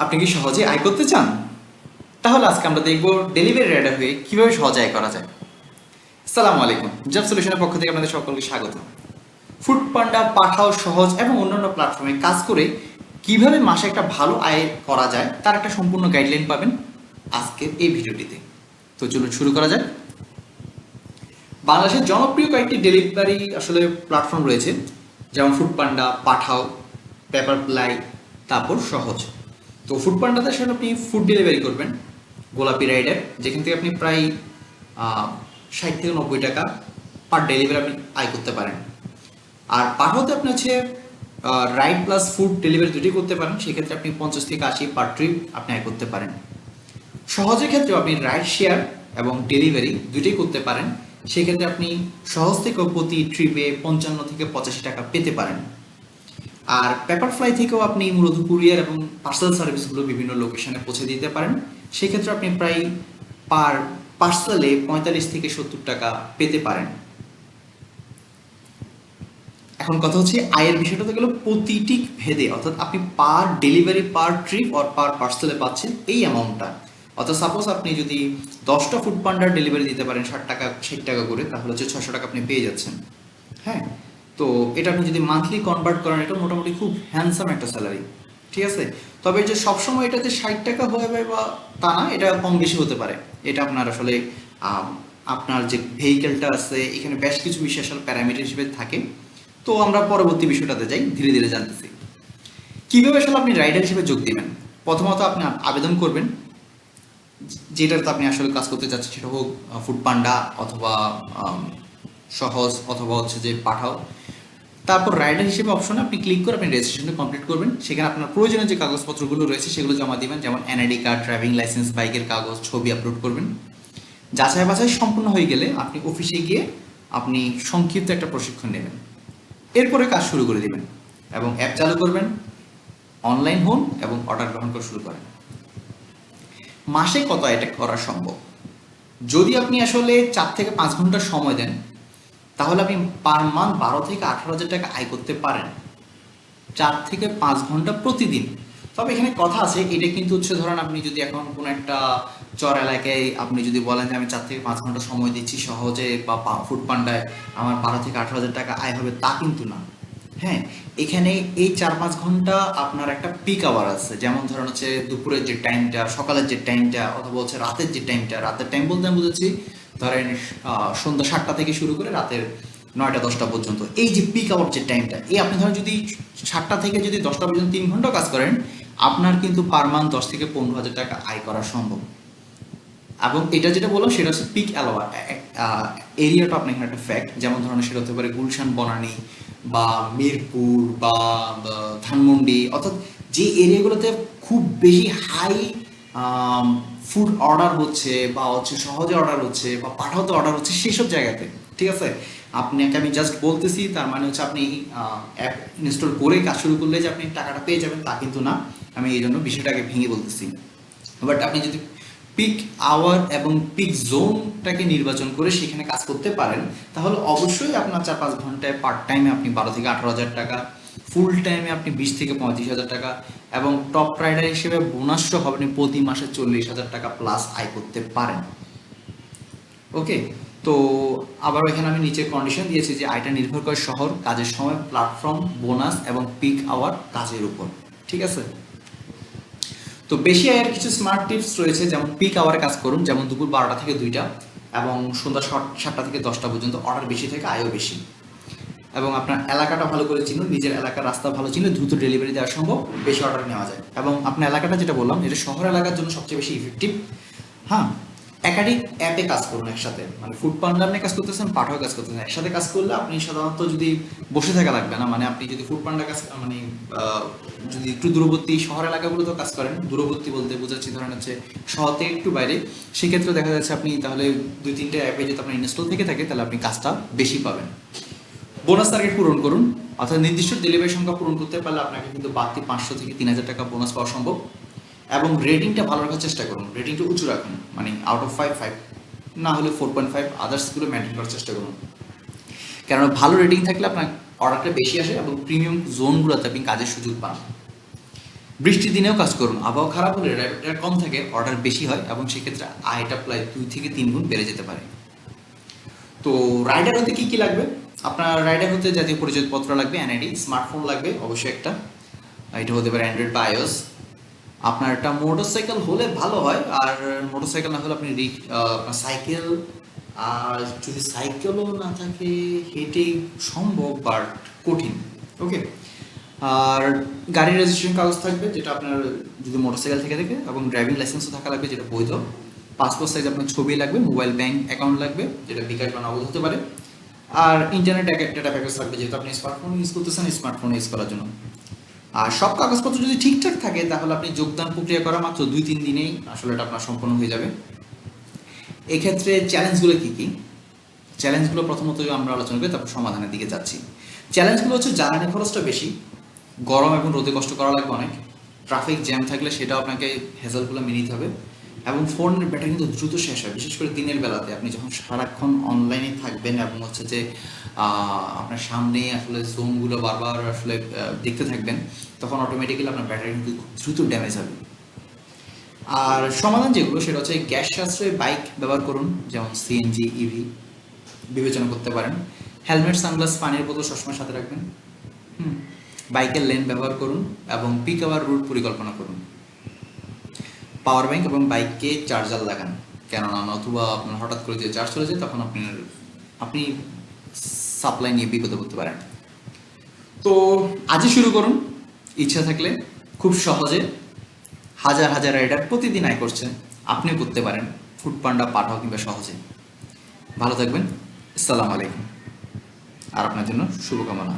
আপনি কি সহজে আয় করতে চান? তাহলে আজকে আমরা দেখব ডেলিভারি রাইডার হয়ে কিভাবে সহজে আয় করা যায়। আসসালামু আলাইকুম, জব সলিউশনের পক্ষ থেকে আপনাদের সকলকে স্বাগত। ফুড পান্ডা, পাঠাও, সহজ এবং অন্যান্য প্ল্যাটফর্মে কাজ করে কিভাবে মাসে একটা ভালো আয় করা যায় তার একটা সম্পূর্ণ গাইডলাইন পাবেন আজকের এই ভিডিওটিতে। তো চলুন শুরু করা যাক। বাংলাদেশের জনপ্রিয় কয়েকটি ডেলিভারি প্ল্যাটফর্ম রয়েছে, যেমন ফুড পান্ডা, পাঠাও, পেপার প্লাই, তারপর সহজ। তো ফুড পান্ডাতে আসলে আপনি ফুড ডেলিভারি করবেন, গোলাপি রাইডার, যেখান থেকে আপনি প্রায় 60 থেকে 90 টাকা পার ডেলিভারি আপনি আয় করতে পারেন। আর পাঠাওতে আপনি রাইড প্লাস ফুড ডেলিভারি দুটোই করতে পারেন, সেক্ষেত্রে আপনি 50 থেকে 80 পার ট্রিপ আপনি আয় করতে পারেন। সহজের ক্ষেত্রেও আপনি রাইড শেয়ার এবং ডেলিভারি দুটোই করতে পারেন, সেক্ষেত্রে আপনি সহজ থেকেও প্রতি ট্রিপে 55 থেকে 85 টাকা পেতে পারেন। আর পেপার ফ্লাই থেকেও আপনি মূলত কুরিয়ার এবং পার্সেল সার্ভিসগুলো বিভিন্ন লোকেশনে পৌঁছে দিতে পারেন, সেক্ষেত্রে আপনি প্রায় পার পার্সেলে 45 থেকে 70 টাকা পেতে পারেন। এখন কথা হচ্ছে আয়ের বিষয়টা তো গেল প্রতিটি ভেদে, অর্থাৎ আপনি পার ডেলিভারি, পার ট্রিপ আর পার পার্সেলে পাচ্ছেন এই অ্যামাউন্টটা। অর্থাৎ সাপোজ আপনি যদি 10টা ফুড পান্ডার ডেলিভারি দিতে পারেন 60 টাকা 60 টাকা করে, তাহলে 600 টাকা আপনি পেয়ে যাচ্ছেন। হ্যাঁ, তো এটা আপনি যদি মান্থলি কনভার্ট করেন, এটা মোটামুটি খুব হ্যান্ডসাম একটা স্যালারি, ঠিক আছে। তবে যে সবসময় এটা যে 60 টাকা হয়ে যাবে বা তা না, এটা কম বেশি হতে পারে। এটা আপনার আপনার যে ভেহিকেলটা আছে এখানে বেশ কিছু বিষয় প্যারামিটার হিসেবে থাকে। তো আমরা পরবর্তী বিষয়টাতে যাই, ধীরে ধীরে জানতেছি কিভাবে আপনি রাইডার হিসেবে যোগ দিবেন। প্রথমত আপনি আবেদন করবেন, যেটাতে আপনি কাজ করতে চাচ্ছেন, সেটা হোক ফুড পান্ডা অথবা সহজ অথবা যে পাঠাও। তারপর রাইডার হিসেবে অপশনে আপনি ক্লিক করে আপনি রেজিস্ট্রেশনটা কমপ্লিট করবেন। সেখানে আপনার প্রয়োজনীয় যে কাগজপত্রগুলো রয়েছে সেগুলো জমা দিবেন, যেমন এনআইডি কার্ড, ড্রাইভিং লাইসেন্স, বাইকের কাগজ, ছবি আপলোড করবেন। যাচাই বাছাই সম্পূর্ণ হয়ে গেলে আপনি অফিসে গিয়ে আপনি সংক্ষিপ্ত একটা প্রশিক্ষণ নেবেন, এরপরে কাজ শুরু করে দিবেন এবং অ্যাপ চালু করবেন, অনলাইন হন এবং অর্ডার গ্রহণ করা শুরু করেন। মাসে কত এটা করা সম্ভব? যদি আপনি 4 থেকে 5 ঘন্টা সময় দেন, তাহলে আপনি পার মান্থ 12 থেকে 18 হাজার টাকা আয় করতে পারেন, 4 থেকে 5 ঘন্টা প্রতিদিন। তবে এখানে কথা আছে, এটা কিন্তু ধরেন আপনি যদি এখন কোনো একটা চর এলাকায় আপনি যদি বলেন যে আমি 4 থেকে 5 ঘন্টা সময় দিচ্ছি সহজে বা ফুড পান্ডায়, আমার 12 থেকে 18 হাজার টাকা আয় হবে, তা কিন্তু না। হ্যাঁ, এখানে এই 4-5 ঘন্টা আপনার একটা পিক আওয়ার আছে, যেমন ধরেন দুপুরের যে টাইমটা, সকালের যে টাইমটা, অথবা রাতের যে টাইমটা। রাতের টাইম বলতে আমি বুঝেছি ধরেন সন্ধ্যা 7টা থেকে শুরু করে রাতের 9টা-10টা পর্যন্ত, এই যে পিক আওয়ার যে টাইমটা, এই আপনি ধরেন যদি 7টা থেকে যদি 10টা পর্যন্ত 3 ঘন্টা কাজ করেন, আপনার কিন্তু পার মান্থ 10 থেকে 15 হাজার টাকা আয় করা সম্ভব। এবং এটা যেটা বললাম সেটা হচ্ছে পিক অ্যালোয়ার এরিয়াটা আপনার এখানে একটা ফ্যাক্ট। যেমন ধরনের সেটা হতে পারে গুলশান, বনানী বা মিরপুর বা ধানমন্ডি, অর্থাৎ যে এরিয়াগুলোতে খুব বেশি হাই ফুড অর্ডার হচ্ছে বা সহজে অর্ডার হচ্ছে বা পাঠাতে অর্ডার হচ্ছে, সেসব জায়গাতে, ঠিক আছে। আপনাকে আমি জাস্ট বলতেছি, তার মানে আপনি অ্যাপ ইনস্টল করে কাজ শুরু করলে যে আপনি টাকাটা পেয়ে যাবেন, তা কিন্তু না। আমি এই জন্য বিষয়টাকে ভেঙে বলতেছি। বাট আপনি যদি পিক আওয়ার এবং পিক জোনটাকে নির্বাচন করে সেখানে কাজ করতে পারেন, তাহলে অবশ্যই আপনার 4-5 ঘন্টায় পার্ট টাইমে আপনি 12 থেকে 18 হাজার টাকা, ফুল টাইমে আপনি 20 থেকে 35 হাজার টাকা, এবং টপ রাইডার হিসেবে বোনাস সহ আপনি প্রতি মাসে 40 হাজার টাকা প্লাস আয় করতে পারেন। ওকে, তো আবার এখানে আমি নিচে কন্ডিশন দিয়েছি যে আয়টা নির্ভর করে শহর, কাজের সময়, প্ল্যাটফর্ম, বোনাস এবং পিক আওয়ার কাজের উপর, ঠিক আছে। তো বেশি আয়ের কিছু স্মার্ট টিপস রয়েছে, যেমন পিক আওয়ারে কাজ করুন, যেমন দুপুর 12টা থেকে 2টা এবং সন্ধ্যা 7টা থেকে 10টা পর্যন্ত। অর্ডার বেশি থেকে আয়ও বেশি। এবং আপনার এলাকাটা ভালো করে চিনুন, নিজের এলাকার রাস্তা ভালো চিনলে দ্রুত ডেলিভারি দেওয়া সম্ভব, বেশি অর্ডার নেওয়া যায়। এবং আপনার এলাকাটা যেটা বললাম, এটা শহর এলাকার জন্য সবচেয়ে বেশি ইফেক্টিভ। হ্যাঁ, একাধিক অ্যাপে কাজ করুন একসাথে, মানে ফুড পান্ডা আপনি কাজ করতেছেন, পাঠাও কাজ করতেছেন, একসাথে কাজ করলে আপনি সাধারণত যদি বসে থাকা লাগবে না। মানে আপনি যদি ফুড পান্ডা কাজ যদি একটু দূরবর্তী শহর এলাকাগুলোতেও কাজ করেন, দূরবর্তী বলতে বোঝাচ্ছি ধরেন শহর থেকে একটু বাইরে, সেক্ষেত্রে দেখা যাচ্ছে আপনি তাহলে 2-3টে অ্যাপে যদি আপনার ইনস্টল থেকে থাকে, তাহলে আপনি কাজটা বেশি পাবেন। বোনাস টার্গেট পূরণ করুন, অর্থাৎ নির্দিষ্ট ডেলিভারি সংখ্যা পূরণ করতে পারলে আপনাকে কিন্তু বাড়তি 500 থেকে 3000 টাকা বোনাস পাওয়া সম্ভব। এবং রেটিংটা ভালো রাখার চেষ্টা করুন, রেটিংটা উঁচু রাখুন, মানে আউট অফ 5 না হলে 4.5, আদার্সগুলো মেনটেন করার চেষ্টা করুন। কেননা ভালো রেটিং থাকলে আপনার অর্ডারটা বেশি আসে এবং প্রিমিয়াম জোনগুলোতে আপনি কাজের সুযোগ পান। বৃষ্টির দিনেও কাজ করুন, আবহাওয়া খারাপ হলে রাইডার কম থাকে, অর্ডার বেশি হয় এবং সেক্ষেত্রে আয়টা প্রায় 2 থেকে 3 গুণ বেড়ে যেতে পারে। তো রাইডার হতে কি কি লাগবে? আপনার রাইডার হতে জাতীয় পরিচয়পত্র লাগবে, এনআইডি, স্মার্টফোন লাগবে অবশ্যই একটা, এটা হতে পারে অ্যান্ড্রয়েড বা আইওএস। আপনার একটা মোটরসাইকেল হলে ভালো হয়, আর মোটরসাইকেল না হলে আপনি আপনার সাইকেল, আর যদি সাইকেলও না থাকে হেঁটে সম্ভব বাট কঠিন। ওকে। আর গাড়ির রেজিস্ট্রেশন কাগজ থাকবে যেটা আপনার যদি মোটরসাইকেল থেকে থাকে, এবং ড্রাইভিং লাইসেন্সও থাকা লাগবে যেটা বৈধ। পাসপোর্ট সাইজ আপনার ছবি লাগবে, মোবাইল ব্যাংক অ্যাকাউন্ট লাগবে যেটা বিকাশ বা নগদ হতে পারে। আর ইন্টারনেট ডেটা প্যাকেজ থাকবে, যেহেতু আপনি স্মার্টফোন ইউজ করতেছেন, স্মার্টফোন ইউজ করার জন্য। আর সব কাগজপত্র যদি ঠিকঠাক থাকে তাহলে আপনি যোগদান প্রক্রিয়া করা মাত্র 2-3 দিনেই আসলে এটা আপনার সম্পন্ন হয়ে যাবে। এক্ষেত্রে চ্যালেঞ্জগুলো কি কি? চ্যালেঞ্জগুলো প্রথমত আমরা আলোচনা করি, তারপর সমাধানের দিকে যাচ্ছি। চ্যালেঞ্জগুলো হচ্ছে জ্বালানি খরচটা বেশি, গরম এবং রোদে কষ্ট করা লাগবে অনেক, ট্রাফিক জ্যাম থাকলে সেটাও আপনাকে হ্যাজেলগুলো মেনে নিতে হবে, এবং ফোনের ব্যাটারি কিন্তু দ্রুত শেষ হয়, বিশেষ করে দিনের বেলাতে আপনি যখন সারাক্ষণ অনলাইনে থাকবেন এবং হচ্ছে যে আপনার সামনে আসলে জোনগুলো বারবার আসলে দেখতে থাকবেন, তখন অটোমেটিক্যালি আপনার ব্যাটারি কিন্তু খুব দ্রুত ড্যামেজ হবে। আর সমাধান যেগুলো সেটা হচ্ছে গ্যাস সাশ্রয়ী বাইক ব্যবহার করুন, যেমন সিএনজি, ইভি বিবেচনা করতে পারেন। হেলমেট, সানগ্লাস, পানির বোতল সবসময় সাথে রাখবেন। বাইকের লেন ব্যবহার করুন এবং পিক আওয়ার রুট পরিকল্পনা করুন। পাওয়ার ব্যাংক এবং বাইককে চার্জার লাগান, কেননা নতুবা আপনার হঠাৎ করে যে চার্জ চলে যায় তখন আপনি সাপ্লাই নিয়ে বিপদে পড়তে পারেন। তো আজই শুরু করুন, ইচ্ছা থাকলে খুব সহজে। হাজার হাজার রাইডার প্রতিদিন আয় করছে, আপনিও করতে পারেন ফুড পান্ডা, পাঠাও কিংবা সহজে। ভালো থাকবেন, আসসালামু আলাইকুম, আর আপনার জন্য শুভকামনা।